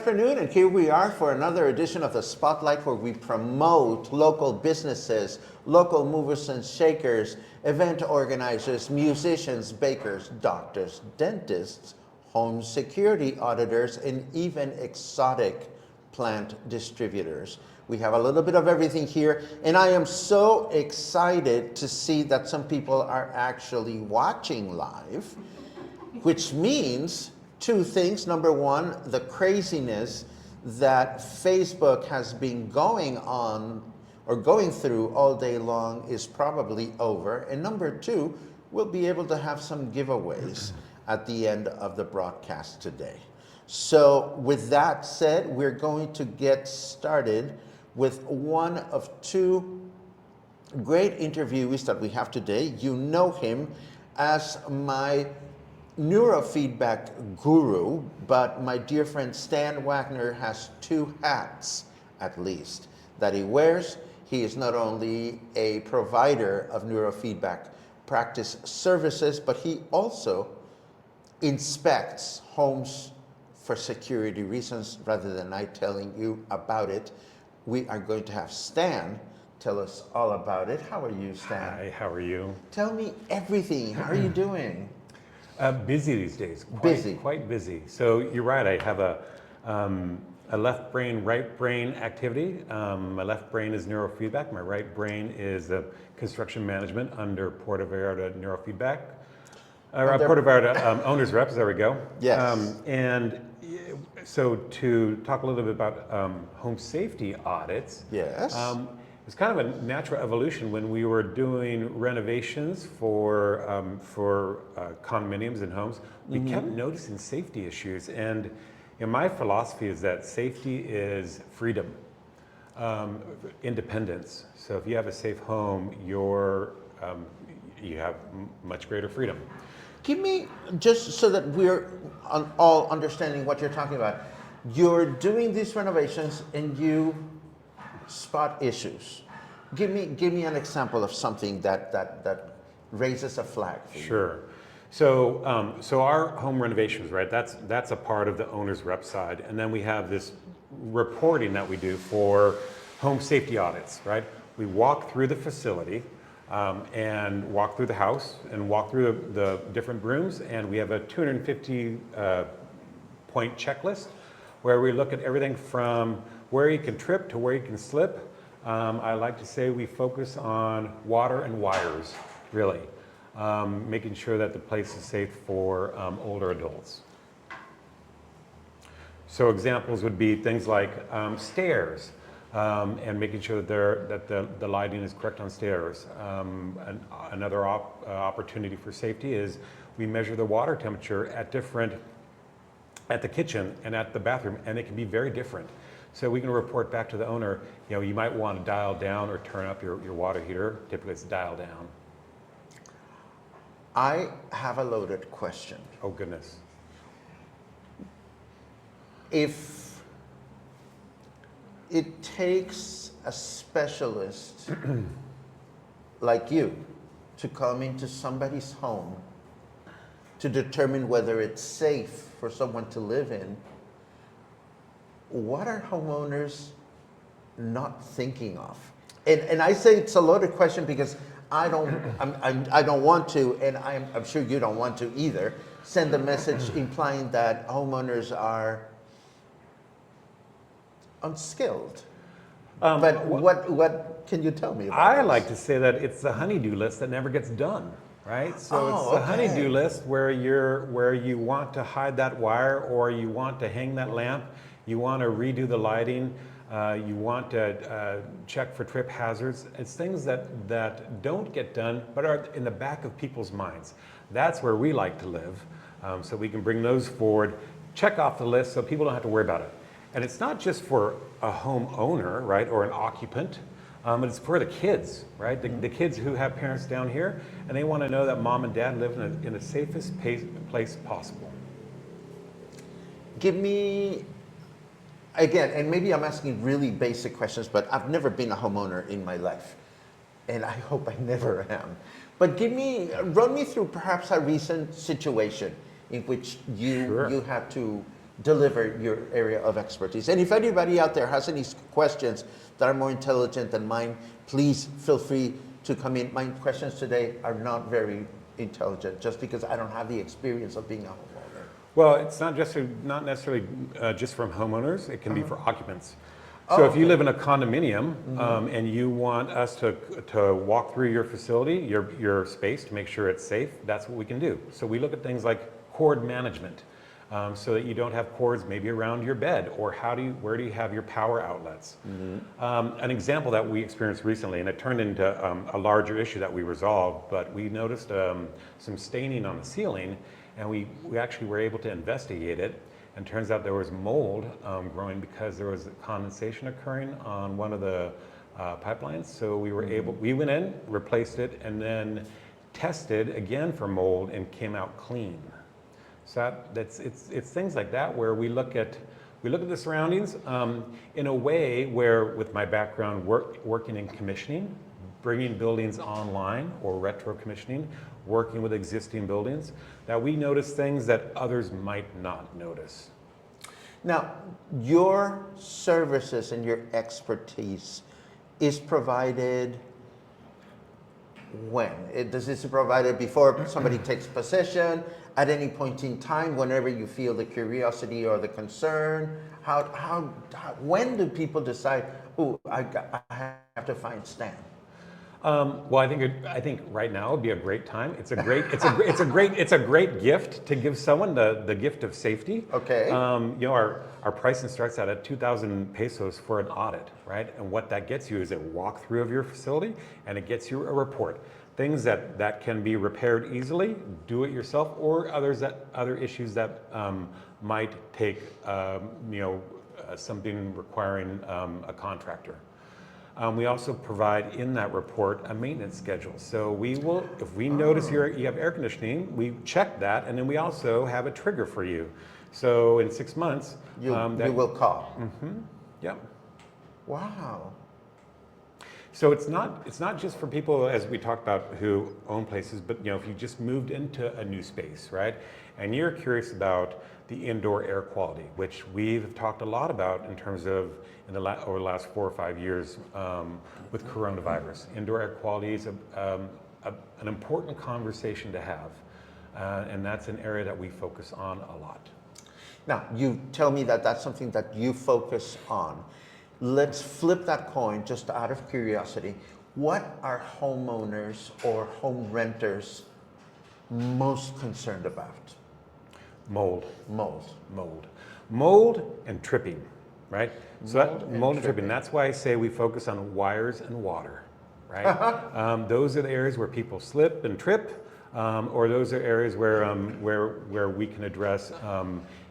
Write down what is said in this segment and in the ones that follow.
afternoon, and here we are for another edition of the Spotlight, where we promote local businesses, local movers and shakers, event organizers, musicians, bakers, doctors, dentists, home security auditors, and even exotic plant distributors. We have a little bit of everything here, and I am so excited to see that some people are actually watching live, which means two things. Number one, the craziness that Facebook has been going on or going through all day long is probably over. And number two, we'll be able to have some giveaways at the end of the broadcast today. So with that said, we're going to get started with one of two great interviewees that we have today. You know him as my neurofeedback guru, but my dear friend Stan Wagner has two hats, at least, that he wears. He is not only a provider of neurofeedback practice services, but he also inspects homes for security reasons. Rather than I telling you about it, we are going to have Stan tell us all about it. How are you, Stan? Hi, how are you? Tell me everything. How are you doing? Busy these days. Quite busy. So you're right. I have a left brain, right brain activity. My left brain is neurofeedback. My right brain is construction management under Puerto Vallarta neurofeedback. Puerto Vallarta owners reps. There we go. Yes. And so to talk a little bit about home safety audits. Yes. It's kind of a natural evolution when we were doing renovations for condominiums and homes. We kept noticing safety issues, and my philosophy is that safety is freedom, independence. So if you have a safe home, you have much greater freedom. Give me, just so that we're all understanding what you're talking about, you're doing these renovations and you spot issues. Give me an example of something that raises a flag for you. Sure. So so our home renovations, right? That's a part of the owner's rep side, and then we have this reporting that we do for home safety audits, right? We walk through the facility and walk through the house and walk through the different rooms, and we have a 250 point checklist where we look at everything from where you can trip to where you can slip. I like to say we focus on water and wires, really, making sure that the place is safe for older adults. So examples would be things like stairs, and making sure that the lighting is correct on stairs. Another opportunity for safety is we measure the water temperature at the kitchen and at the bathroom, and it can be very different. So we can report back to the owner, you might want to dial down or turn up your water heater. Typically it's dial down. I have a loaded question. Oh goodness. If it takes a specialist like you to come into somebody's home to determine whether it's safe for someone to live in, what are homeowners not thinking of? And I say it's a loaded question because I don't want to, and I'm sure you don't want to either, send a message implying that homeowners are unskilled. But what can you tell me about I this? like to say that it's the honey-do list that never gets done, right? So it's the honey-do list where you want to hide that wire, or you want to hang that lamp, you want to redo the lighting, you want to check for trip hazards. It's things that don't get done but are in the back of people's minds. That's where we like to live, so we can bring those forward, check off the list so people don't have to worry about it. And it's not just for a homeowner, right, or an occupant, but it's for the kids, right? The kids who have parents down here, and they want to know that mom and dad live in the safest place possible. Give me, again, and maybe I'm asking really basic questions, but I've never been a homeowner in my life, and I hope I never am. But run me through perhaps a recent situation in which you Sure. you had to deliver your area of expertise. And if anybody out there has any questions that are more intelligent than mine, please feel free to come in. My questions today are not very intelligent, just because I don't have the experience of being a homeowner. Well, it's not necessarily just from homeowners. It can be for occupants. So if you live in a condominium and you want us to walk through your facility, your space to make sure it's safe, that's what we can do. So we look at things like cord management, so that you don't have cords maybe around your bed, or where do you have your power outlets? An example that we experienced recently, and it turned into a larger issue that we resolved, but we noticed some staining on the ceiling, and we actually were able to investigate it. And turns out there was mold growing because there was condensation occurring on one of the pipelines. So we went in, replaced it, and then tested again for mold and came out clean. So it's things like that where we look at the surroundings in a way where, with my background working in commissioning, bringing buildings online or retro commissioning, working with existing buildings, that we notice things that others might not notice. Now, your services and your expertise is provided when? Does this provided before somebody takes possession, at any point in time, whenever you feel the curiosity or the concern? When do people decide, oh, I have to find Stan? Well, I think right now would be a great time. It's a great gift to give someone the gift of safety. Okay. Our pricing starts out at 2,000 pesos for an audit, right? And what that gets you is a walkthrough of your facility, and it gets you a report. Things that can be repaired easily, do it yourself, or other issues that might take something requiring a contractor. We also provide in that report a maintenance schedule. So we will, if we notice you have air conditioning, we check that, and then we also have a trigger for you. So in 6 months, you will call. Yep. Wow. So it's not just for people, as we talked about, who own places, but if you just moved into a new space, right, and you're curious about the indoor air quality, which we've talked a lot about in terms of over the last 4 or 5 years with coronavirus. Indoor air quality is an important conversation to have, and that's an area that we focus on a lot. Now, you tell me that that's something that you focus on. Let's flip that coin just out of curiosity. What are homeowners or home renters most concerned about? Mold and tripping, right? Mold and tripping. That's why I say we focus on wires and water, right? Those are the areas where people slip and trip, or those are areas where we can address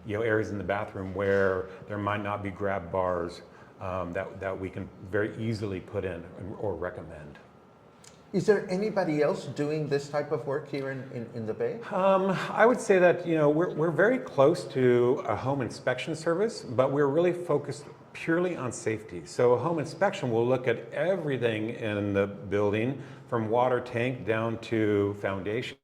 areas in the bathroom where there might not be grab bars that we can very easily put in or recommend. Is there anybody else doing this type of work here in the Bay? I would say that we're very close to a home inspection service, but we're really focused purely on safety. So a home inspection will look at everything in the building, from water tank down to foundation.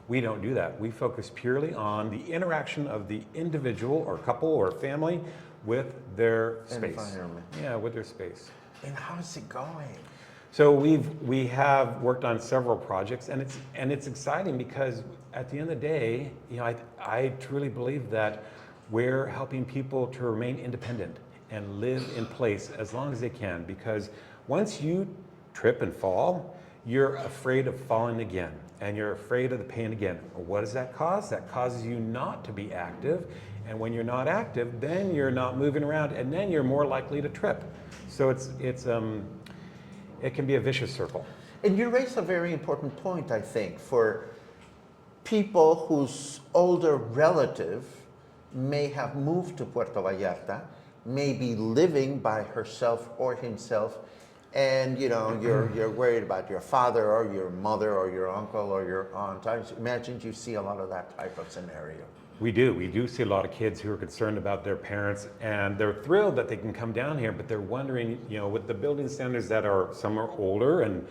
We don't do that. We focus purely on the interaction of the individual or couple or family with their space. Environment. Yeah, with their space. And how's it going? So we have worked on several projects, and it's exciting because at the end of the day, I truly believe that we're helping people to remain independent and live in place as long as they can. Because once you trip and fall, you're afraid of falling again, and you're afraid of the pain again. What does that cause? That causes you not to be active, and when you're not active, then you're not moving around, and then you're more likely to trip. So it can be a vicious circle. And you raise a very important point, I think, for people whose older relative may have moved to Puerto Vallarta, may be living by herself or himself, and you're worried about your father or your mother or your uncle or your aunt. I imagine you see a lot of that type of scenario. We do see a lot of kids who are concerned about their parents, and they're thrilled that they can come down here, but they're wondering, with the building standards that some are older, and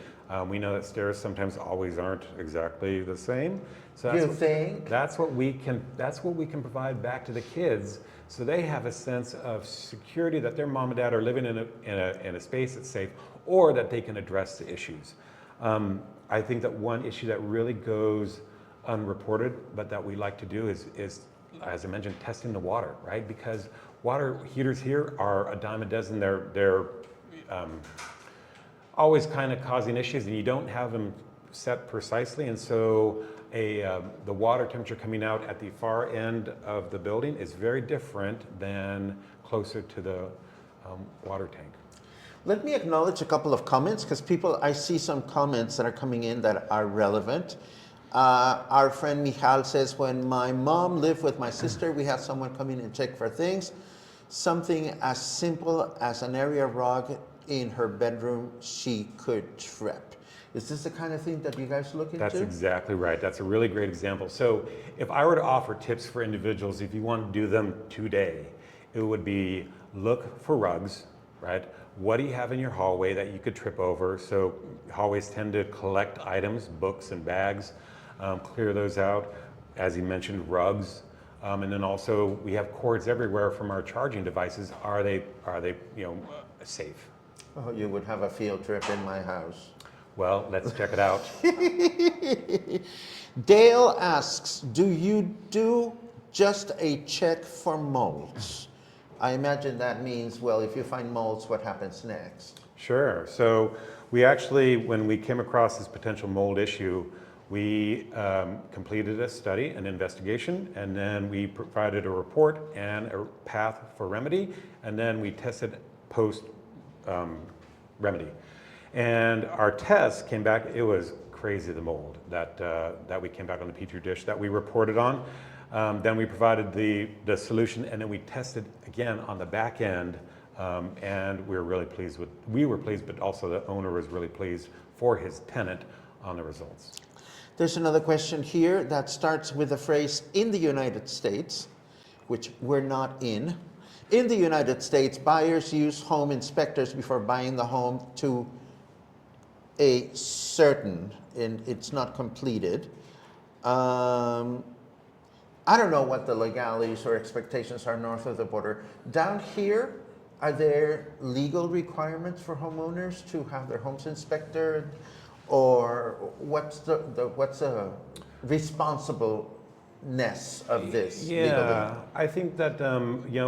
we know that stairs sometimes always aren't exactly the same. So that's what we can provide back to the kids, So they have a sense of security that their mom and dad are living in a space that's safe, or that they can address the issues. I think that one issue that really goes unreported, but that we like to do is, as I mentioned, testing the water, right? Because water heaters here are a dime a dozen. They're always kind of causing issues, and you don't have them set precisely. And so the water temperature coming out at the far end of the building is very different than closer to the water tank. Let me acknowledge a couple of comments, because I see some comments that are coming in that are relevant. Our friend Michal says, when my mom lived with my sister, we had someone come in and check for things. Something as simple as an area rug in her bedroom she could trip. Is this the kind of thing that you guys look into? That's exactly right. That's a really great example. So if I were to offer tips for individuals, if you want to do them today, it would be look for rugs, right? What do you have in your hallway that you could trip over? So hallways tend to collect items, books and bags, clear those out. As you mentioned, rugs. And then also we have cords everywhere from our charging devices. Are they safe? Oh, you would have a field trip in my house. Well, let's check it out. Dale asks, do you do just a check for molds? I imagine that means, well, if you find molds, what happens next? Sure. So we actually, when we came across this potential mold issue, we completed a study, an investigation, and then we provided a report and a path for remedy, and then we tested post remedy. And our tests came back, it was crazy, the mold that we came back on the Petri dish that we reported on. Then we provided the solution, and then we tested again on the back end, and we were pleased, but also the owner was really pleased for his tenant on the results. There's another question here that starts with the phrase, in the United States, which we're not in. In the United States, buyers use home inspectors before buying the home to a certain, and it's not completed. I don't know what the legalities or expectations are north of the border. Down here, are there legal requirements for homeowners to have their homes inspected? Or what's the responsibleness of this legally? I think that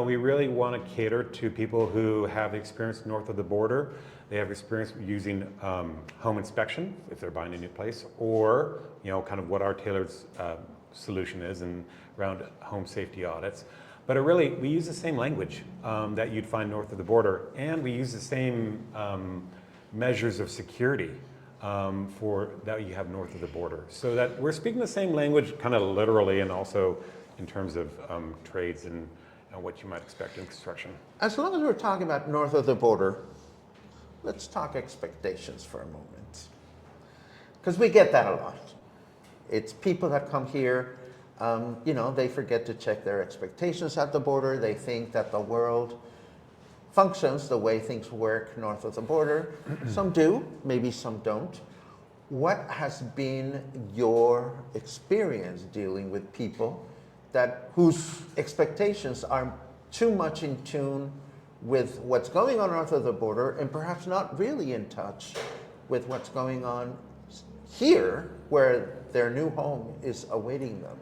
we really want to cater to people who have experience north of the border. They have experience using home inspection if they're buying a new place, or kind of what our tailored solution is and around home safety audits. But we use the same language that you'd find north of the border, and we use the same measures of security for that you have north of the border. So that we're speaking the same language kind of literally, and also in terms of trades and what you might expect in construction. As long as we're talking about north of the border, let's talk expectations for a moment. Because we get that a lot. It's people that come here, they forget to check their expectations at the border. They think that the world functions the way things work north of the border. Some do, maybe some don't. What has been your experience dealing with people whose expectations are too much in tune with what's going on north of the border, and perhaps not really in touch with what's going on here, where their new home is awaiting them?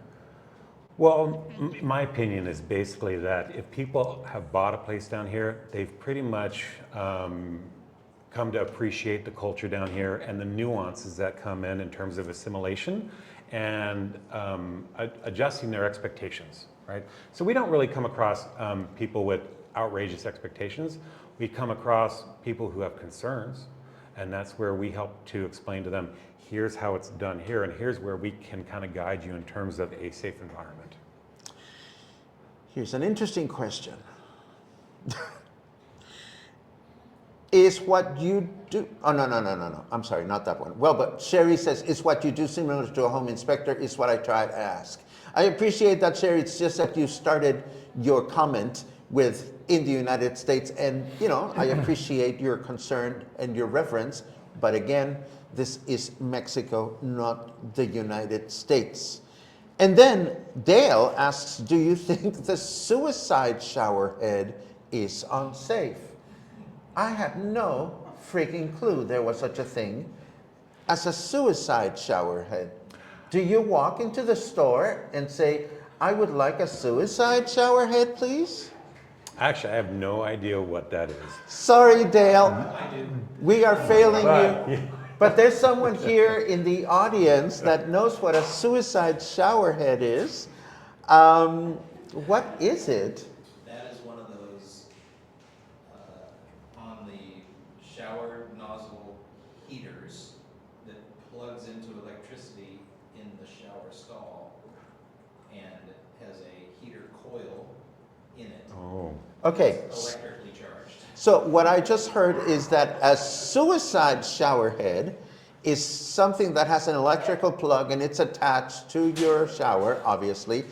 Well, my opinion is basically that if people have bought a place down here, they've pretty much come to appreciate the culture down here and the nuances that come in terms of assimilation and adjusting their expectations, right? So we don't really come across people with outrageous expectations. We come across people who have concerns, and that's where we help to explain to them, here's how it's done here, and here's where we can kind of guide you in terms of a safe environment. Here's an interesting question. Is what you do, oh, no, I'm sorry, not that one. Well, but Sherry says, is what you do similar to a home inspector, is what I try to ask. I appreciate that, Sherry. It's just that you started your comment with in the United States, and I appreciate your concern and your reference, but again, this is Mexico, not the United States. And then Dale asks, do you think the suicide shower head is unsafe? I had no freaking clue there was such a thing as a suicide shower head. Do you walk into the store and say, I would like a suicide shower head, please? Actually, I have no idea what that is. Sorry, Dale. I do. We are failing But- you. But there's someone here in the audience that knows what a suicide shower head is. What is it? That is one of those on the shower nozzle heaters that plugs into electricity in the shower stall and has a heater coil in it. Oh. Okay, Electrically charged. so what I just heard is that a suicide shower head is something that has an electrical plug and it's attached to your shower, obviously,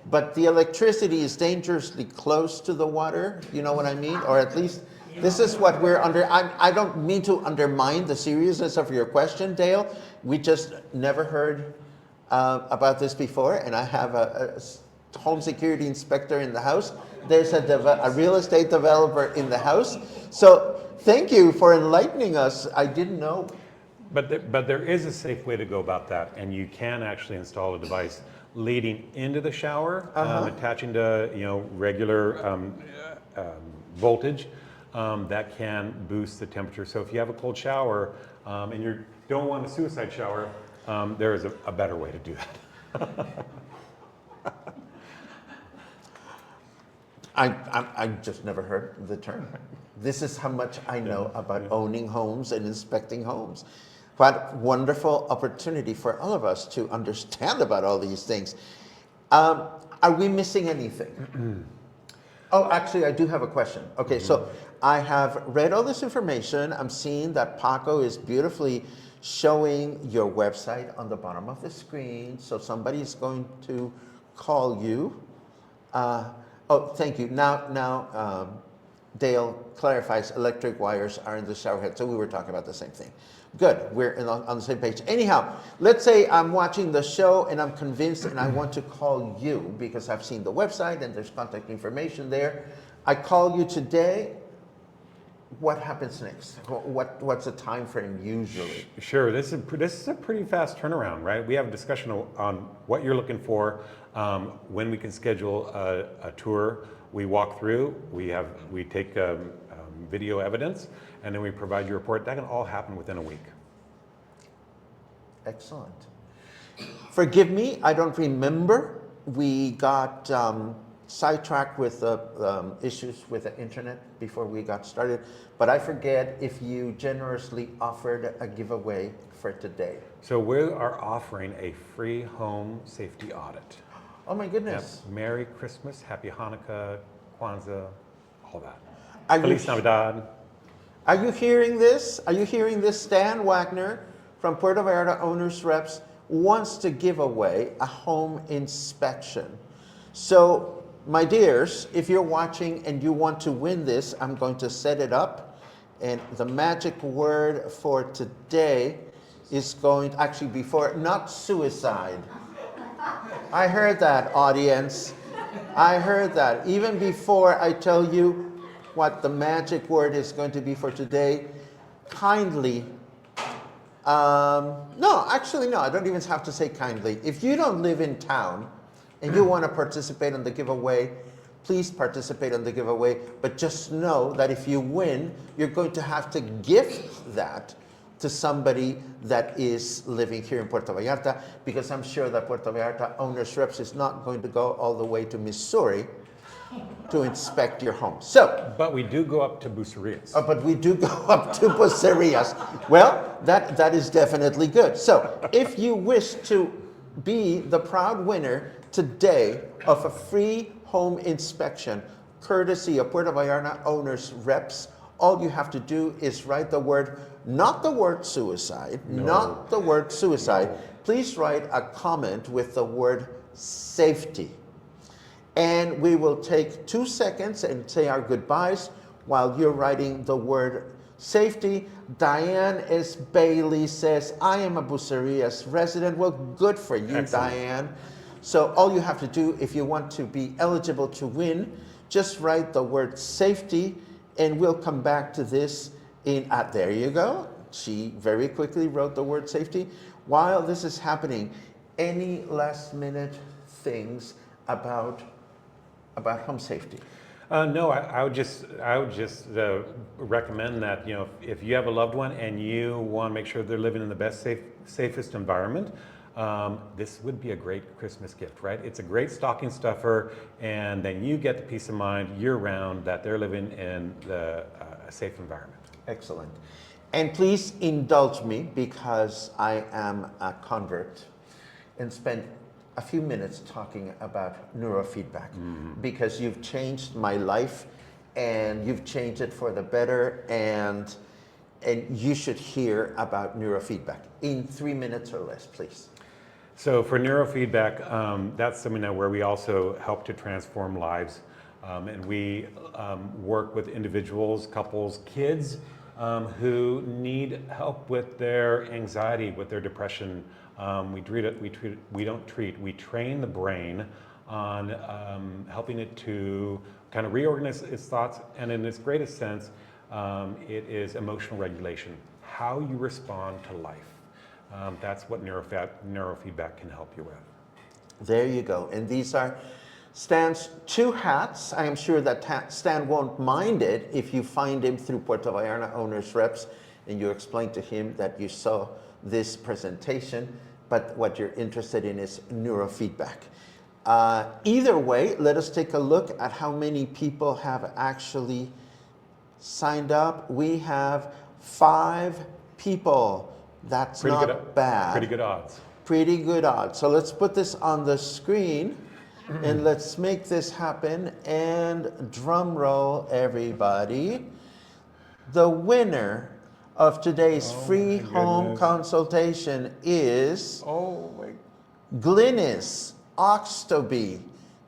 but the electricity is dangerously close to the water, you know what I mean? Or at least this is what we're under. I don't mean to undermine the seriousness of your question, Dale. We just never heard about this before, and I have a home security inspector in the house. There's a real estate developer in the house. So thank you for enlightening us. I didn't know. But there is a safe way to go about that, and you can actually install a device leading into the shower, attaching to regular voltage that can boost the temperature. So if you have a cold shower and you don't want a suicide shower, there is a better way to do that. I just never heard the term. This is how much I know about owning homes and inspecting homes. What wonderful opportunity for all of us to understand about all these things. Are we missing anything? Oh, actually, I do have a question. Okay, so I have read all this information. I'm seeing that Paco is beautifully showing your website on the bottom of the screen. So somebody's going to call you. Oh, thank you. Now, Dale clarifies electric wires are in the shower head. So we were talking about the same thing. Good, we're on the same page. Anyhow, let's say I'm watching the show and I'm convinced and I want to call you because I've seen the website and there's contact information there. I call you today. What happens next? What's the time frame usually? Sure, this is a pretty fast turnaround, right? We have a discussion on what you're looking for, when we can schedule a tour. We walk through, we take video evidence, and then we provide your report. That can all happen within a week. Excellent. Forgive me, I don't remember. We got sidetracked with issues with the internet before we got started, but I forget if you generously offered a giveaway for today. So we are offering a free home safety audit. Oh my goodness. Yep. Merry Christmas, Happy Hanukkah, Kwanzaa, all that. Are Feliz you, Navidad. are you hearing this? Are you hearing this? Stan Wagner from Puerto Vallarta Owners Reps wants to give away a home inspection. So, my dears, if you're watching and you want to win this, I'm going to set it up. And the magic word for today is going, actually before, not suicide. I heard that, audience. I heard that. Even before I tell you what the magic word is going to be for today, kindly, no, actually, no, I don't even have to say kindly. If you don't live in town and you want to participate in the giveaway, please participate in the giveaway. But just know that if you win, you're going to have to gift that to somebody that is living here in Puerto Vallarta, because I'm sure that Puerto Vallarta Owners Reps is not going to go all the way to Missouri to inspect your home. So, But we do go up to Bucerias. but we do go up to Bucerias. Well, that is definitely good. So, if you wish to be the proud winner today of a free home inspection, courtesy of Puerto Vallarta Owners Reps, all you have to do is write the word, not the word suicide, not the word suicide. Please write a comment with the word safety. And we will take 2 seconds and say our goodbyes while you're writing the word safety. Diane S. Bailey says, I am a Bucerias resident. Well, good for you, Excellent. Diane. So all you have to do if you want to be eligible to win, just write the word safety, and we'll come back to this there you go. She very quickly wrote the word safety. While this is happening, any last minute things about home safety? No, I would just recommend that, you know, if you have a loved one and you want to make sure they're living in the best, safest environment, this would be a great Christmas gift, right? It's a great stocking stuffer, and then you get the peace of mind year round that they're living in a safe environment. Excellent. And please indulge me because I am a convert and spent a few minutes talking about neurofeedback because you've changed my life and you've changed it for the better, and you should hear about neurofeedback in 3 minutes or less, please. So for neurofeedback, that's something that where we also help to transform lives, and we work with individuals, couples, kids who need help with their anxiety, with their depression. We train the brain on helping it to kind of reorganize its thoughts, and in its greatest sense, it is emotional regulation, how you respond to life. That's what neurofeedback can help you with. There you go. And these are Stan's 2 hats. I am sure that Stan won't mind it if you find him through Puerto Vallarta Owners Reps and you explain to him that you saw this presentation, but what you're interested in is neurofeedback. Either way, let us take a look at how many people have actually signed up. We have 5 people. That's not bad. Pretty good odds. Pretty good odds. So let's put this on the screen and let's make this happen. And drum roll, everybody. The winner of today's free home consultation is Glynis Oxtoby.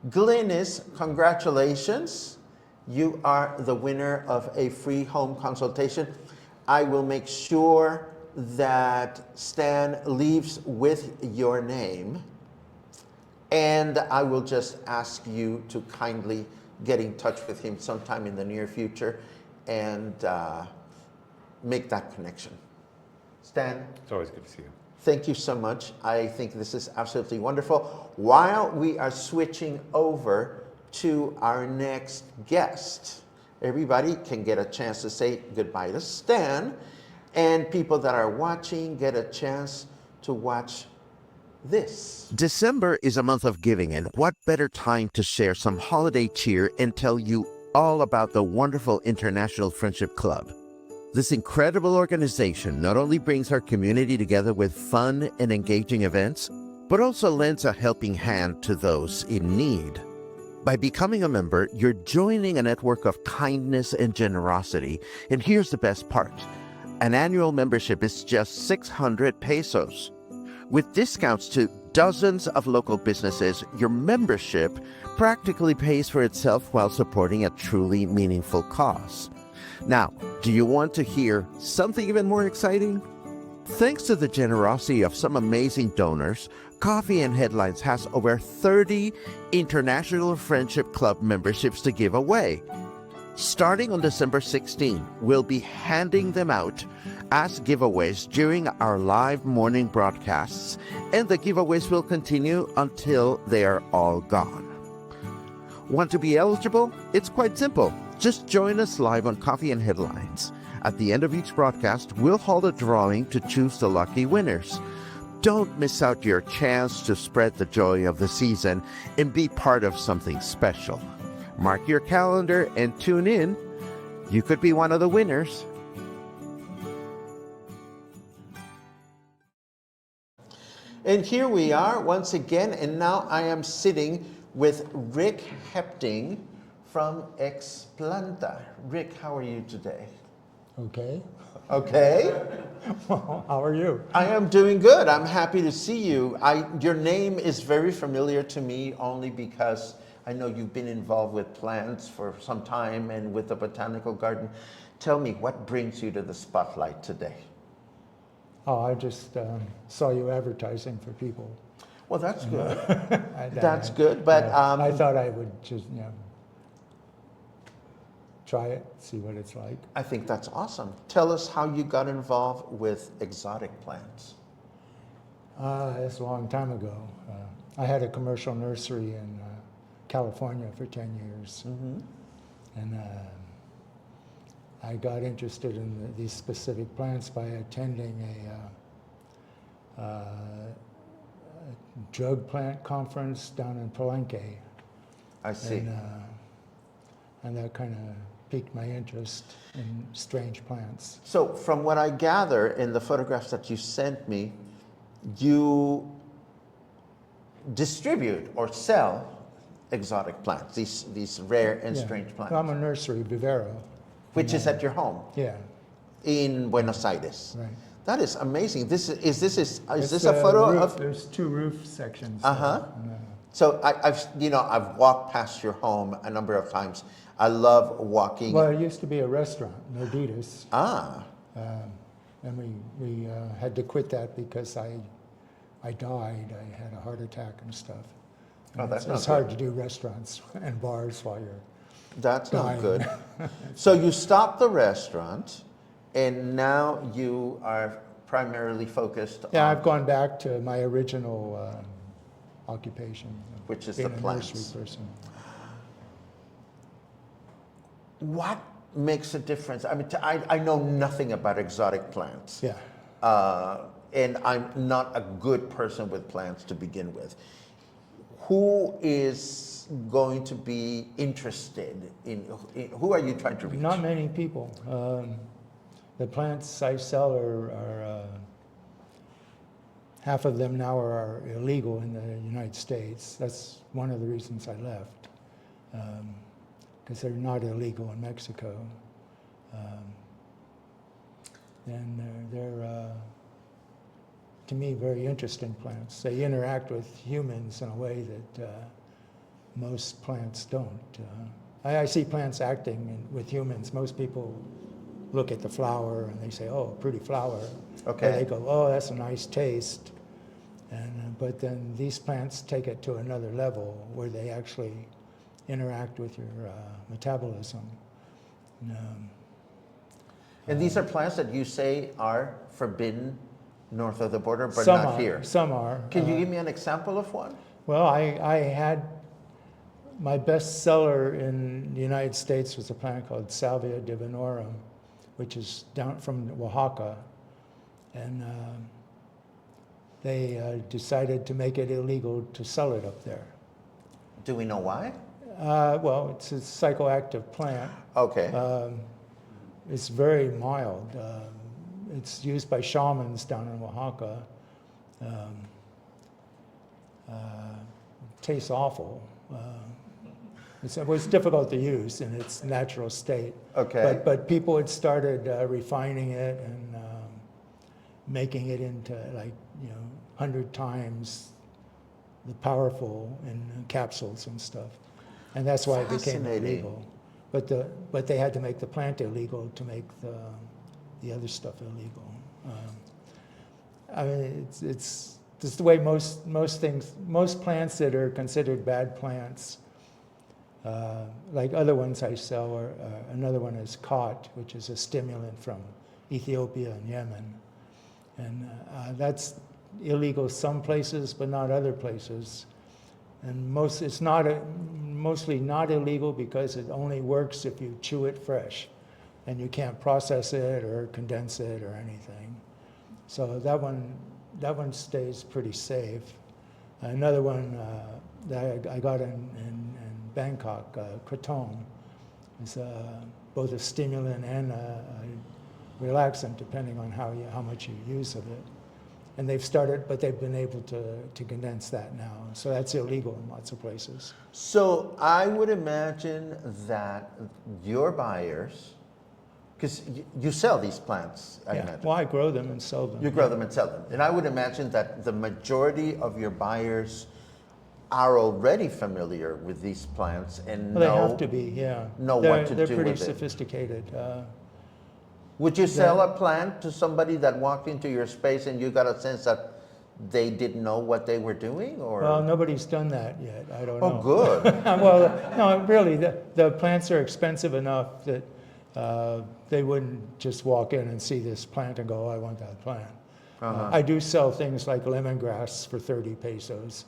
Glynis, congratulations. You are the winner of a free home consultation. I will make sure that Stan leaves with your name, and I will just ask you to kindly get in touch with him sometime in the near future and make that connection. Stan? It's always good to see you. Thank you so much. I think this is absolutely wonderful. While we are switching over to our next guest, everybody can get a chance to say goodbye to Stan, and people that are watching get a chance to watch this. December is a month of giving, and what better time to share some holiday cheer and tell you all about the wonderful International Friendship Club. This incredible organization not only brings our community together with fun and engaging events, but also lends a helping hand to those in need. By becoming a member, you're joining a network of kindness and generosity. And here's the best part. An annual membership is just 600 pesos. With discounts to dozens of local businesses, your membership practically pays for itself while supporting a truly meaningful cause. Now, do you want to hear something even more exciting? Thanks to the generosity of some amazing donors, Coffee and Headlines has over 30 International Friendship Club memberships to give away. Starting on December 16, we'll be handing them out as giveaways during our live morning broadcasts, and the giveaways will continue until they are all gone. Want to be eligible? It's quite simple. Just join us live on Coffee and Headlines. At the end of each broadcast, we'll hold a drawing to choose the lucky winners. Don't miss out your chance to spread the joy of the season and be part of something special. Mark your calendar and tune in. You could be one of the winners. And here we are once again, and now I am sitting with Rick Hepting from Explanta. Rick, how are you today? Okay. Okay. Well, how are you? I am doing good. I'm happy to see you. Your name is very familiar to me only because I know you've been involved with plants for some time and with the botanical garden. Tell me, what brings you to the spotlight today? Oh, I just saw you advertising for people. Well, that's good. I- That's I- good, but yeah, I thought I would just, try it, see what it's like. I think that's awesome. Tell us how you got involved with exotic plants. It's a long time ago. I had a commercial nursery in California for 10 years. And I got interested in these specific plants by attending a drug plant conference down in Palenque. I see. And that kind of piqued my interest in strange plants. So, from what I gather in the photographs that you sent me, you distribute or sell exotic plants, these rare and Yeah. strange plants, Well, I'm a nursery, vivero. which is at your home Yeah, in Buenos Aires. right. That is amazing. Is this It's a photo roof. of? There's 2 roof sections. Uh-huh. So I've walked past your home a number of times. I love walking. Well, it used to be a restaurant, Norditas. Ah, And we had to quit that because I died. I had a heart attack and stuff. Oh, And that's not it's hard to do restaurants and bars while you're that's not dying. good. So you stopped the restaurant, and now you are primarily focused Yeah, on I've gone back to my original occupation, which is being the a plants. nursery person. What makes a difference? I mean, I know nothing about exotic plants. Yeah. And I'm not a good person with plants to begin with. Who is going to be interested in who are you trying to reach? Not many people. The plants I sell are half of them now are illegal in the United States. That's one of the reasons I left, because they're not illegal in Mexico. And they're to me, very interesting plants. They interact with humans in a way that most plants don't. I see plants acting with humans. Most people look at the flower and they say, "Oh, pretty flower." Okay. Or they go, "Oh, that's a nice taste." And but then these plants take it to another level where they actually interact with your metabolism. And these are plants that you say are forbidden north of the border, but some not are, here. Some are. Can you give me an example of one? Well, I had my best seller in the United States was a plant called Salvia divinorum, which is down from Oaxaca, and they decided to make it illegal to sell it up there. Do we know why? Well, it's a psychoactive plant. Okay. It's very mild. It's used by shamans down in Oaxaca. Tastes awful. It was difficult to use in its natural state. Okay. But people had started refining it and making it into 100 times the powerful in capsules and stuff. And that's why it became Fascinating. illegal. But they had to make the plant illegal to make the other stuff illegal. I mean, it's just the way most plants that are considered bad plants, like other ones I sell, or another one is khat, which is a stimulant from Ethiopia and Yemen, and that's illegal some places, but not other places. And it's mostly not illegal because it only works if you chew it fresh, and you can't process it or condense it or anything. So that one stays pretty safe. Another one that I got in Bangkok, kratom, is both a stimulant and a relaxant, depending on how much you use of it. And but they've been able to condense that now. So that's illegal in lots of places. So I would imagine that your buyers, because you sell these plants, I Yeah. imagine. Well, I grow them and sell them. You grow them and sell them. And I would imagine that the majority of your buyers are already familiar with these plants and Well, they have to be, yeah. know what to They're do pretty with it. sophisticated. Would you sell a plant to somebody that walked into your space and you got a sense that they didn't know what they were doing, or? Well, nobody's done that yet. I don't know. Oh, good. Well, no, really, the plants are expensive enough that they wouldn't just walk in and see this plant and go, oh, I want that plant. I do sell things like lemongrass for 30 pesos.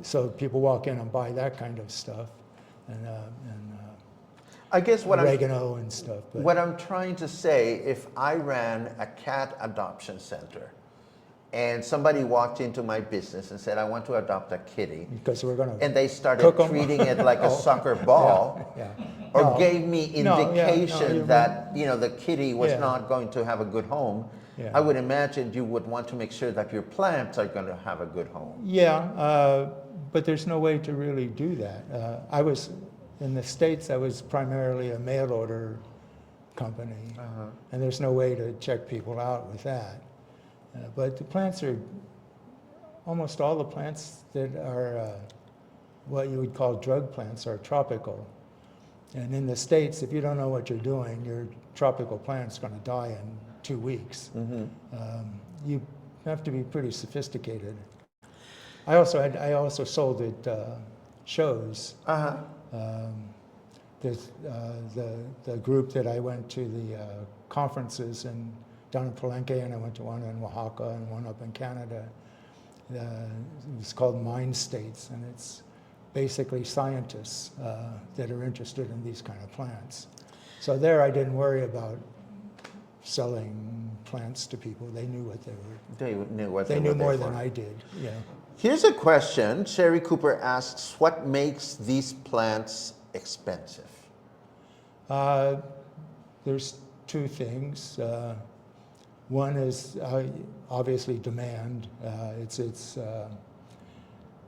So people walk in and buy that kind of stuff, and I guess oregano and stuff. But what I'm trying to say, if I ran a cat adoption center and somebody walked into my business and said, I want to adopt a kitty, because we're going to and they started cook 'em. treating it like a soccer ball, yeah. or No. gave me indication you're that the kitty was Yeah. not going to have a good home, Yeah. I would imagine you would want to make sure that your plants are going to have a good home. Yeah, but there's no way to really do that. I was in the States. I was primarily a mail order company, and there's no way to check people out with that. But the plants are almost all the plants that are what you would call drug plants are tropical. And in the States, if you don't know what you're doing, your tropical plant's going to die in 2 weeks. You have to be pretty sophisticated. I also sold at shows. The group that I went to the conferences down in Palenque, and I went to one in Oaxaca and one up in Canada. It was called Mind States, and it's basically scientists that are interested in these kind of plants. So there I didn't worry about selling plants to people. They knew what they were. They knew what They were knew there more for. than I did. Yeah. Here's a question. Sherry Cooper asks, what makes these plants expensive? There's two things. One is obviously demand. It's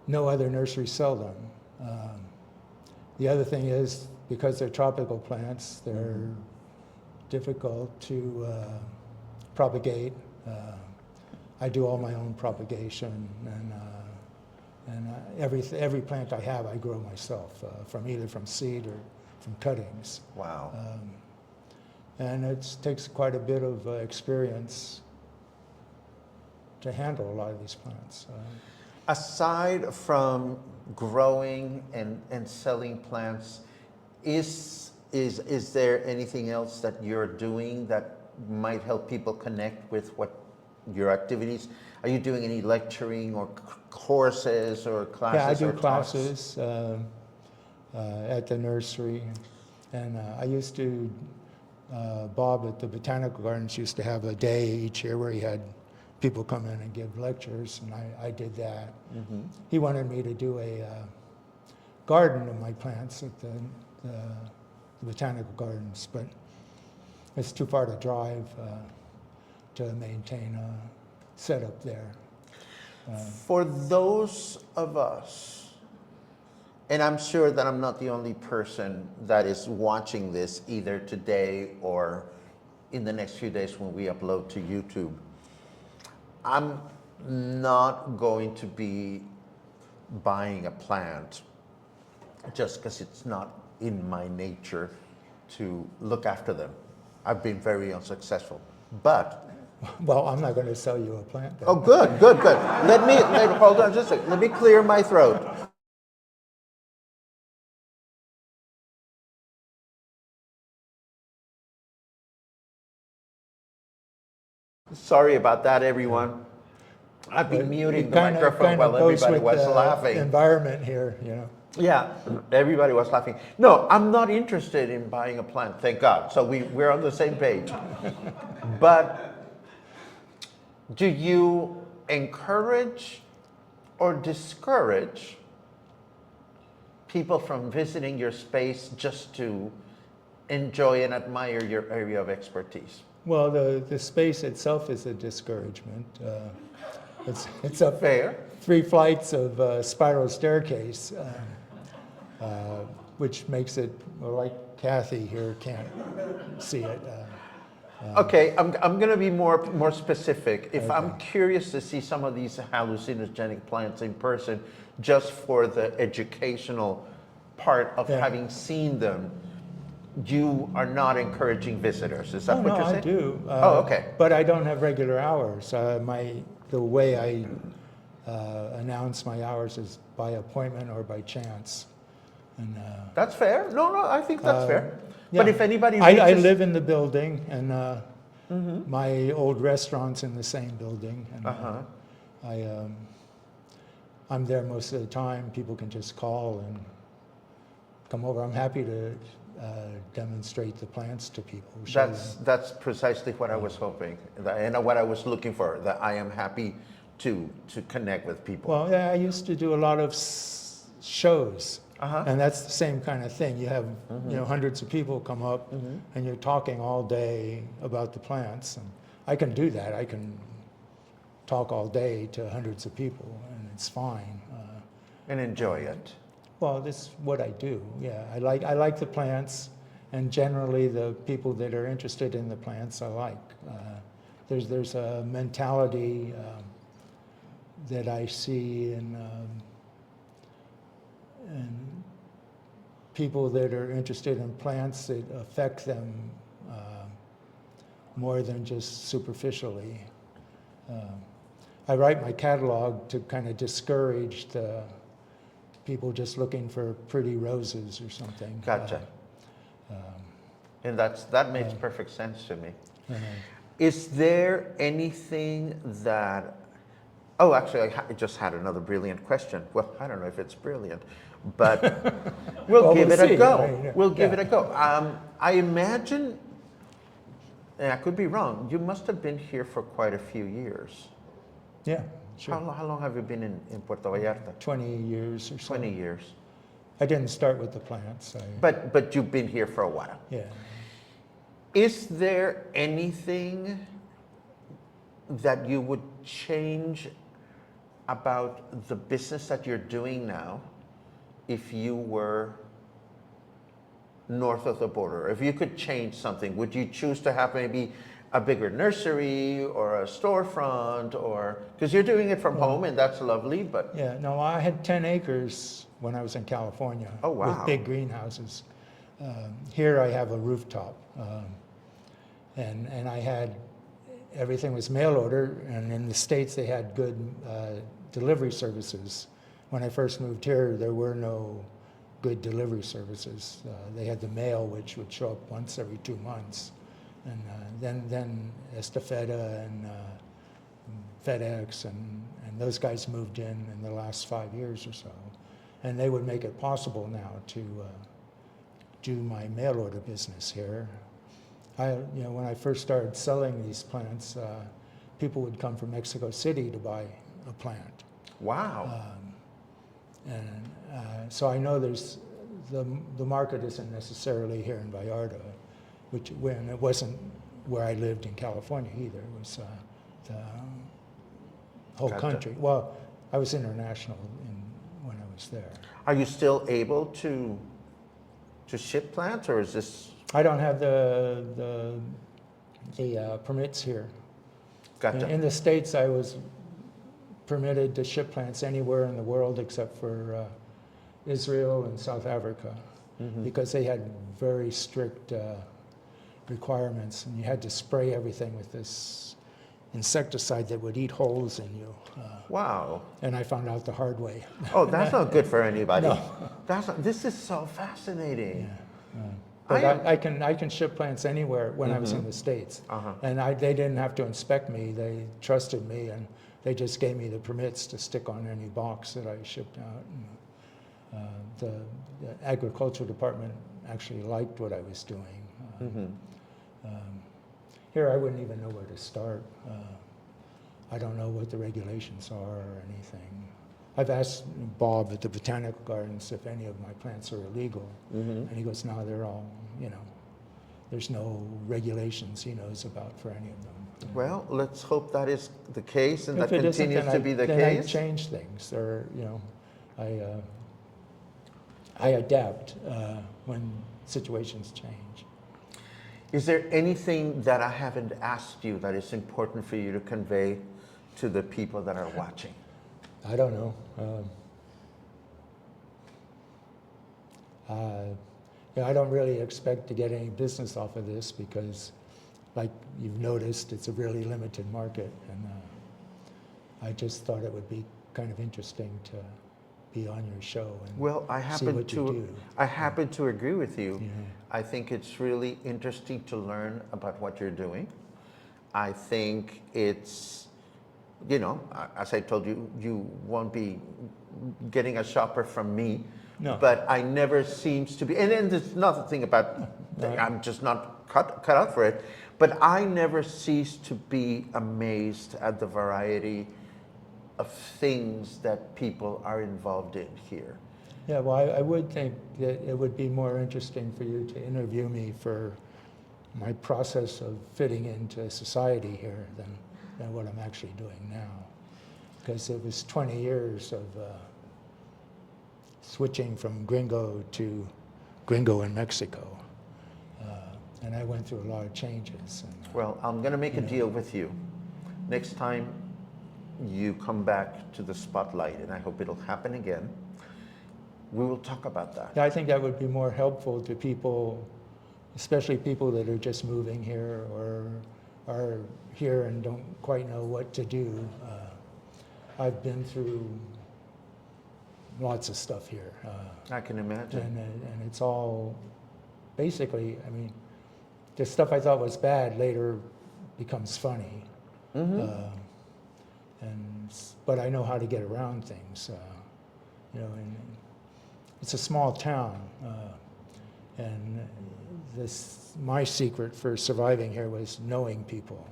no other nurseries sell them. The other thing is because they're tropical plants, they're difficult to propagate. I do all my own propagation, and every plant I have, I grow myself, either from seed or from cuttings. Wow. And it takes quite a bit of experience to handle a lot of these plants. Aside from growing and selling plants, is there anything else that you're doing that might help people connect with what your activities? Are you doing any lecturing or courses or classes? Yeah, I do or talks? classes at the nursery, and I used to. Bob at the Botanical Gardens used to have a day each year where he had people come in and give lectures, and I did that. He wanted me to do a garden of my plants at the Botanical Gardens, but it's too far to drive to maintain a setup there. For those of us, and I'm sure that I'm not the only person that is watching this either today or in the next few days when we upload to YouTube, I'm not going to be buying a plant just because it's not in my nature to look after them. I've been very unsuccessful, but Well, I'm not going to sell you a plant then. oh, good. Hold on just a second. Let me clear my throat. Sorry about that, everyone. I've been muting the microphone while everybody was laughing. Environment here, you know. Yeah, everybody was laughing. No, I'm not interested in buying a plant, thank God. So we're on the same page. But do you encourage or discourage people from visiting your space just to enjoy and admire your area of expertise? Well, the space itself is a discouragement. It's up Fair. 3 flights of spiral staircase, which makes it, well, like Kathy here can't see it. Okay, I'm going to be more specific. If I'm curious to see some of these hallucinogenic plants in person, just for the educational part of having seen them, you are not encouraging visitors. Is that what you're saying? I do. Oh, okay. But I don't have regular hours. the way I announce my hours is by appointment or by chance. And That's fair. No, I think that's fair. yeah. But if anybody I reaches- live in the building, and my old restaurant's in the same building, and I'm there most of the time. People can just call and come over. I'm happy to demonstrate the plants to people. show them. That's precisely what I was hoping, and what I was looking for. That I am happy to connect with people. Well, yeah, I used to do a lot of shows, Uh-huh. and that's the same kind of thing. You have hundreds of people come up, and you're talking all day about the plants. And I can do that. I can talk all day to hundreds of people, and it's fine. And enjoy it. Well, this is what I do. Yeah, I like the plants, and generally the people that are interested in the plants I like. There's a mentality that I see in people that are interested in plants that affect them more than just superficially. I write my catalog to kind of discourage the people just looking for pretty roses or something. Gotcha. And that makes perfect sense to me. Uh, Is there anything that? Oh, actually, I just had another brilliant question. Well, I don't know if it's brilliant, but we'll Well, give we'll it a see. go. I mean, We'll give yeah. it a go. I imagine, and I could be wrong. You must have been here for quite a few years. Yeah, sure. How long have you been in Puerto Vallarta? 20 years or so. 20 years. I didn't start with the plants. But you've been here for a while. Yeah. Is there anything that you would change about the business that you're doing now if you were north of the border? If you could change something, would you choose to have maybe a bigger nursery or a storefront, or because you're doing it from home and that's lovely, but Yeah, no, I had 10 acres when I was in California. Oh, wow. With big greenhouses. Here I have a rooftop. And I had, everything was mail order, and in the States they had good delivery services. When I first moved here, there were no good delivery services. They had the mail, which would show up once every 2 months. And then Estafeta and FedEx and those guys moved in the last 5 years or so. And they would make it possible now to do my mail order business here. When I first started selling these plants, people would come from Mexico City to buy a plant. wow. So I know there's the market isn't necessarily here in Vallarta, which when it wasn't where I lived in California either. It was the whole Gotcha. country. Well, I was international when I was there. Are you still able to ship plants, or is this? I don't have the permits here. Gotcha. In the States, I was permitted to ship plants anywhere in the world except for Israel and South Africa, because they had very strict requirements, and you had to spray everything with this insecticide that would eat holes in you. Wow. And I found out the hard way. Oh, that's not good for anybody. No. This is so fascinating. But I am- I can ship plants anywhere when I was in the States. Uh-huh. And they didn't have to inspect me. They trusted me, and they just gave me the permits to stick on any box that I shipped out. And, the agriculture department actually liked what I was doing. Here, I wouldn't even know where to start. I don't know what the regulations are or anything. I've asked Bob at the Botanical Gardens if any of my plants are illegal, and he goes, no, they're all, there's no regulations he knows about for any of them. Well, let's hope that is the case and that If it isn't, continues then to be the then I case. change things, or, I adapt when situations change. Is there anything that I haven't asked you that is important for you to convey to the people that are watching? I don't know. I don't really expect to get any business off of this because, like you've noticed, it's a really limited market, I just thought it would be kind of interesting to be on your show and Well, see what you do. I happen to agree with you. Yeah. I think it's really interesting to learn about what you're doing. I think it's, as I told you, you won't be getting a shopper from me. No. But I never seems to be, and then there's another thing about, I'm just not cut out for it, but I never cease to be amazed at the variety of things that people are involved in here. Yeah, well, I would think that it would be more interesting for you to interview me for my process of fitting into society here than what I'm actually doing now. Because it was 20 years of switching from gringo to gringo in Mexico. And I went through a lot of changes. And, Well, I'm going to make a deal with you. Next time you come back to the spotlight, and I hope it'll happen again, we will talk about that. yeah, I think that would be more helpful to people, especially people that are just moving here or are here and don't quite know what to do. I've been through lots of stuff here. I can imagine. And it's all basically, I mean, the stuff I thought was bad later becomes funny. But I know how to get around things, and it's a small town. And my secret for surviving here was knowing people.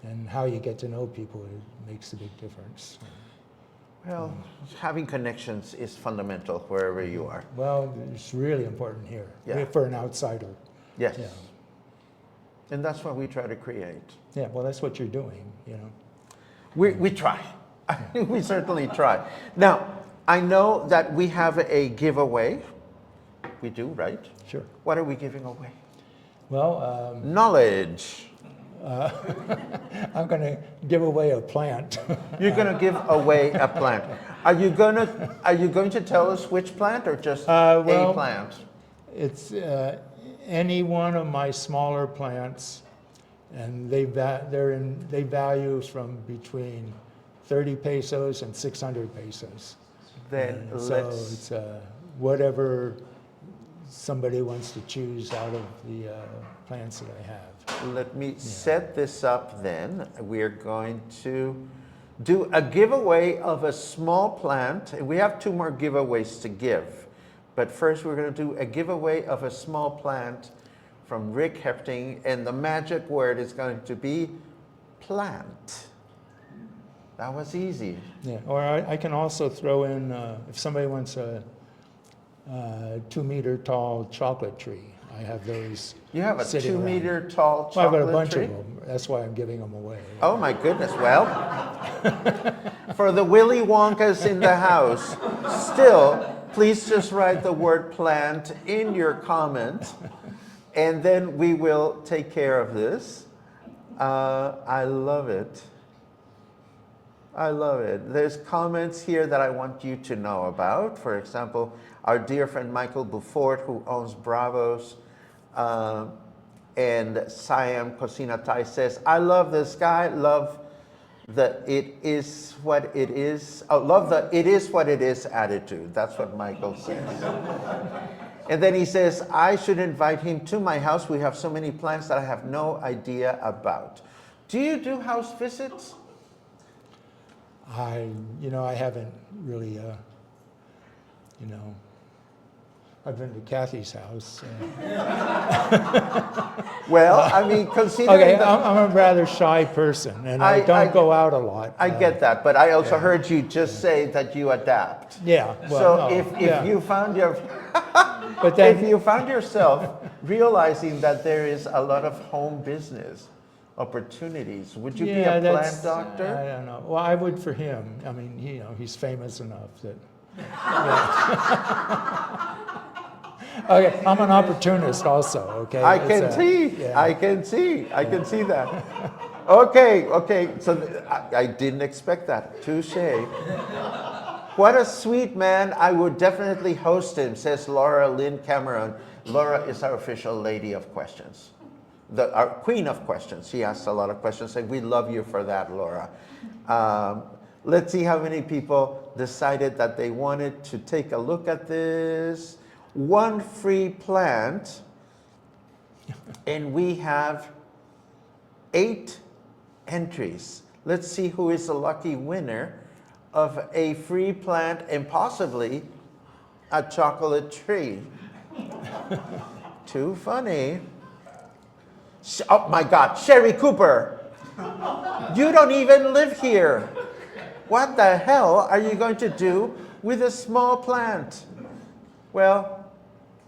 And how you get to know people, it makes a big difference. Well, having connections is fundamental wherever you are. Well, it's really important here for an outsider. Yes. Yeah. And that's what we try to create. Yeah, well, that's what you're doing, We try. We certainly try. Now, I know that we have a giveaway. We do, right? Sure. What are we giving away? Well, Knowledge. I'm going to give away a plant. You're going to give away a plant. Are you going to tell us which plant or just a plant? It's any one of my smaller plants, and they value from between 30 pesos and 600 pesos. Then So it's whatever somebody wants to choose out of the plants that I have. let me set this up then. We're going to do a giveaway of a small plant. We have 2 more giveaways to give. But first we're going to do a giveaway of a small plant from Rick Hepting, and the magic word is going to be plant. That was easy. Yeah, or I can also throw in, if somebody wants a 2-meter tall chocolate tree, I have those. You have a sitting around. 2-meter tall chocolate Well, I've got a bunch tree? of them. That's why I'm giving them away. Oh my goodness, well, for the Willy Wonkas in the house, still, please just write the word plant in your comment, and then we will take care of this. I love it. I love it. There's comments here that I want you to know about. For example, our dear friend Michael Beaufort, who owns Bravos, and Siam Cocina Thai says, I love this guy, love the it is what it is. Oh, love the it is what it is attitude. That's what Michael says. And then he says, I should invite him to my house. We have so many plants that I have no idea about. Do you do house visits? I haven't really, I've been to Kathy's house. Well, I mean, considering Okay, that- I'm a rather shy person, and I don't go out a lot. I get that, but I also heard you just say that you adapt. Yeah. Well, So no, if yeah. you found your But then, if you found yourself realizing that there is a lot of home business opportunities, would you be a plant I doctor? don't know. Well, I would for him. I mean, he's famous enough that. Okay, I'm an opportunist also. Okay. I can see. yeah. I can see. I can see that. Okay. So I didn't expect that. Touche. What a sweet man. I would definitely host him, says Laura Lynn Cameron. Laura is our official lady of questions. our queen of questions. She asks a lot of questions, and we love you for that, Laura. Let's see how many people decided that they wanted to take a look at this. One free plant, and we have 8 entries. Let's see who is the lucky winner of a free plant and possibly a chocolate tree. Too funny. Oh my God, Sherry Cooper. You don't even live here. What the hell are you going to do with a small plant? Well,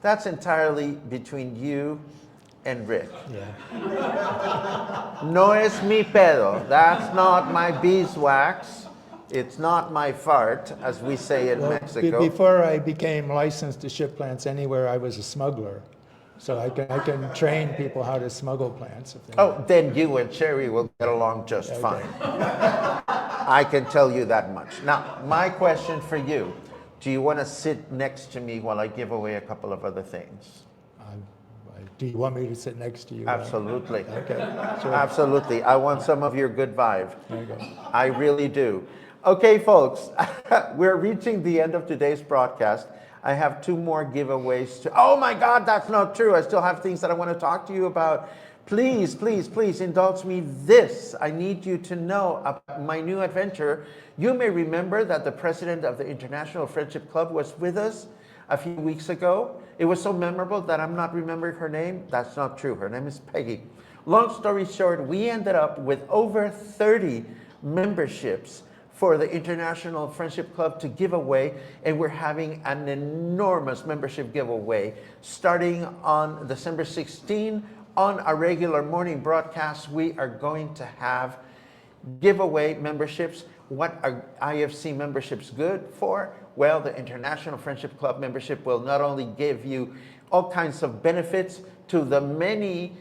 that's entirely between you and Rick. Yeah. No es mi pedo. That's not my beeswax. It's not my fart, as we say in Mexico. Before I became licensed to ship plants anywhere, I was a smuggler. So I can train people how to smuggle plants. If they want. Then you and Sherry will get along just fine. I can tell you that much. Now, my question for you, do you want to sit next to me while I give away a couple of other things? Do you want me to sit next to you? Absolutely. Okay, sure. Absolutely. I want some of your good vibe. There you go. I really do. Okay, folks, we're reaching the end of today's broadcast. I have 2 more giveaways to. Oh my God, that's not true. I still have things that I want to talk to you about. Please, please, please indulge me this. I need you to know about my new adventure. You may remember that the president of the International Friendship Club was with us a few weeks ago. It was so memorable that I'm not remembering her name. That's not true. Her name is Peggy. Long story short, we ended up with over 30 memberships for the International Friendship Club to give away, and we're having an enormous membership giveaway starting on December 16. On our regular morning broadcast, we are going to have giveaway memberships. What are IFC memberships good for? Well, the International Friendship Club membership will not only give you all kinds of benefits to the many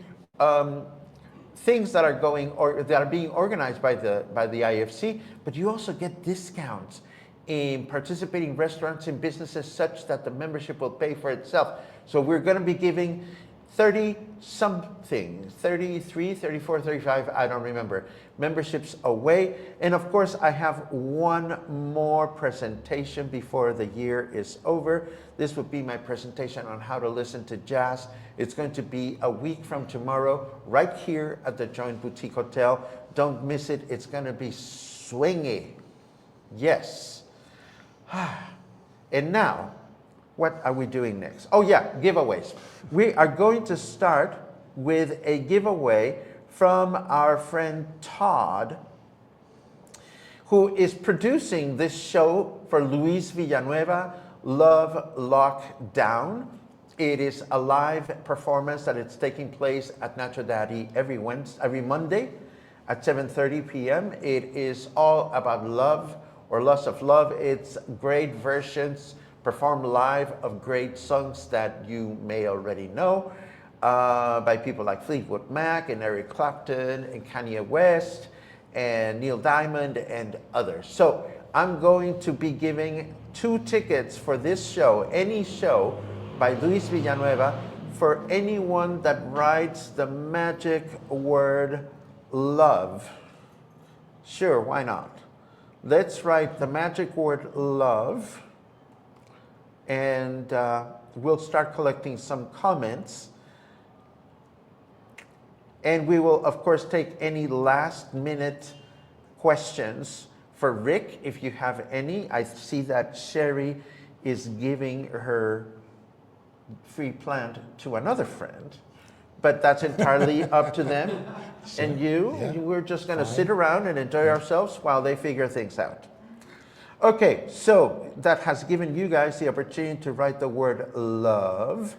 things that are going or that are being organized by the IFC, but you also get discounts in participating restaurants and businesses such that the membership will pay for itself. So we're going to be giving 30 something, 33, 34, 35, I don't remember, memberships away. And of course, I have one more presentation before the year is over. This would be my presentation on how to listen to jazz. It's going to be a week from tomorrow, right here at the Joint Boutique Hotel. Don't miss it. It's going to be swingy. Yes. And now, what are we doing next? Oh yeah, giveaways. We are going to start with a giveaway from our friend Todd, who is producing this show for Luis Villanueva, Love Lockdown. It is a live performance that it's taking place at Nacho Daddy every Monday at 7:30 p.m. It is all about love or loss of love. It's great versions performed live of great songs that you may already know by people like Fleetwood Mac and Eric Clapton and Kanye West and Neil Diamond and others. So I'm going to be giving 2 tickets for this show, any show by Luis Villanueva, for anyone that writes the magic word love. Sure, why not? Let's write the magic word love, and we'll start collecting some comments. And we will, of course, take any last-minute questions for Rick, if you have any. I see that Sherry is giving her free plant to another friend, but that's entirely up to them. Sure. And we're just going to sit around and enjoy ourselves while they figure things out. Okay, so that has given you guys the opportunity to write the word love.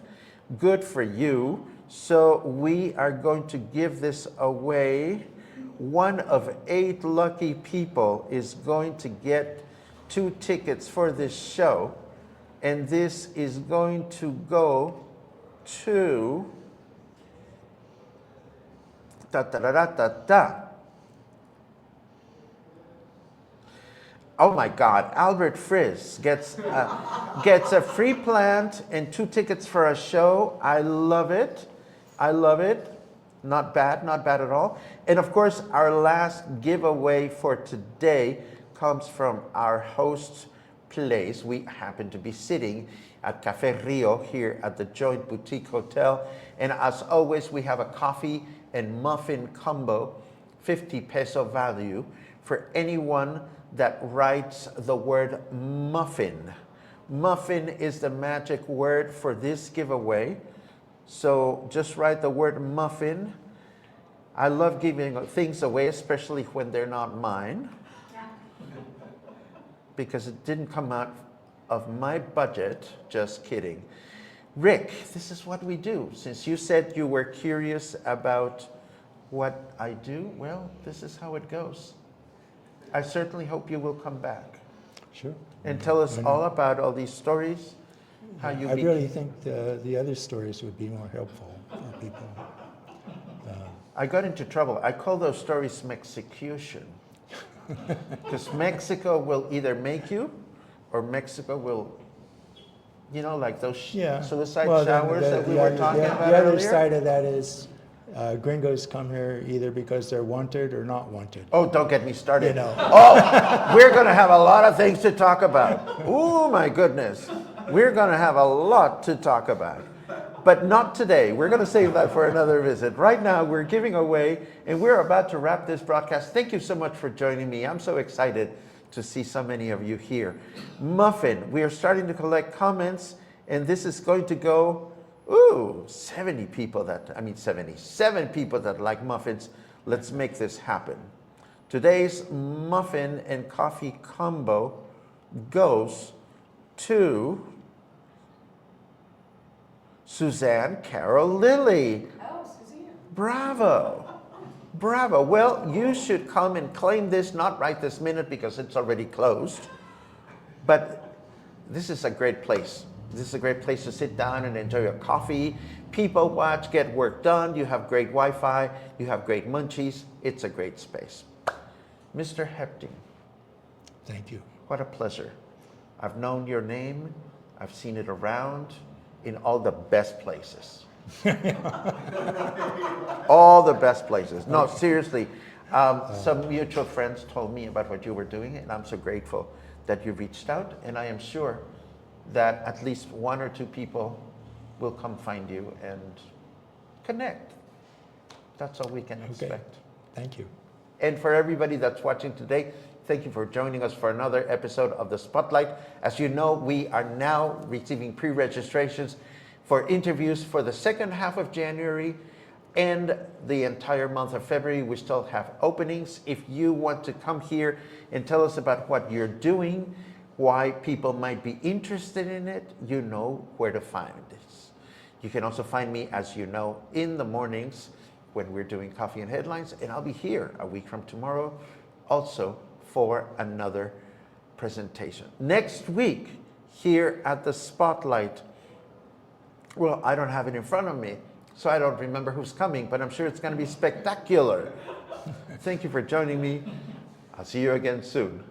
Good for you. So we are going to give this away. One of 8 lucky people is going to get 2 tickets for this show. And this is going to go to oh my God, Albert Frizz gets a free plant and 2 tickets for a show. I love it. I love it. Not bad at all. And of course, our last giveaway for today comes from our host's place. We happen to be sitting at Café Rio here at the Joint Boutique Hotel. And as always, we have a coffee and muffin combo, 50 peso value for anyone that writes the word muffin. Muffin is the magic word for this giveaway. So just write the word muffin. I love giving things away, especially when they're not mine, because it didn't come out of my budget. Just kidding. Rick, this is what we do. Since you said you were curious about what I do, well, this is how it goes. I certainly hope you will come back. Sure. And tell us all about all these stories, how you I really think the other stories would be more helpful for people. I got into trouble. I call those stories Mexicution. Because Mexico will either make you, or Mexico will, like those suicide showers that we were talking about The other earlier. side of that is gringos come here either because they're wanted or not wanted. Oh, don't get me started. You know. Oh, we're going to have a lot of things to talk about. Oh, my goodness. We're going to have a lot to talk about. But not today. We're going to save that for another visit. Right now, we're giving away, and we're about to wrap this broadcast. Thank you so much for joining me. I'm so excited to see so many of you here. Muffin, we are starting to collect comments, and this is going to go, 77 people that like muffins. Let's make this happen. Today's muffin and coffee combo goes to Suzanne Carol Lilly. Oh, Suzanne. Bravo. Bravo. Well, you should come and claim this, not right this minute because it's already closed. But this is a great place. This is a great place to sit down and enjoy your coffee, people watch, get work done. You have great Wi-Fi. You have great munchies. It's a great space. Mr. Hepting. Thank you. What a pleasure. I've known your name. I've seen it around in all the best places. All the best places. No, seriously. Some mutual friends told me about what you were doing, and I'm so grateful that you reached out. And I am sure that at least one or two people will come find you and connect. That's all we can expect. Thank you. And for everybody that's watching today, thank you for joining us for another episode of The Spotlight. As you know, we are now receiving pre-registrations for interviews for the second half of January and the entire month of February. We still have openings. If you want to come here and tell us about what you're doing, why people might be interested in it, you know where to find us. You can also find me, as you know, in the mornings when we're doing Coffee and Headlines, and I'll be here a week from tomorrow also for another presentation. Next week, here at the Spotlight, well, I don't have it in front of me, so I don't remember who's coming, but I'm sure it's going to be spectacular. Thank you for joining me. I'll see you again soon.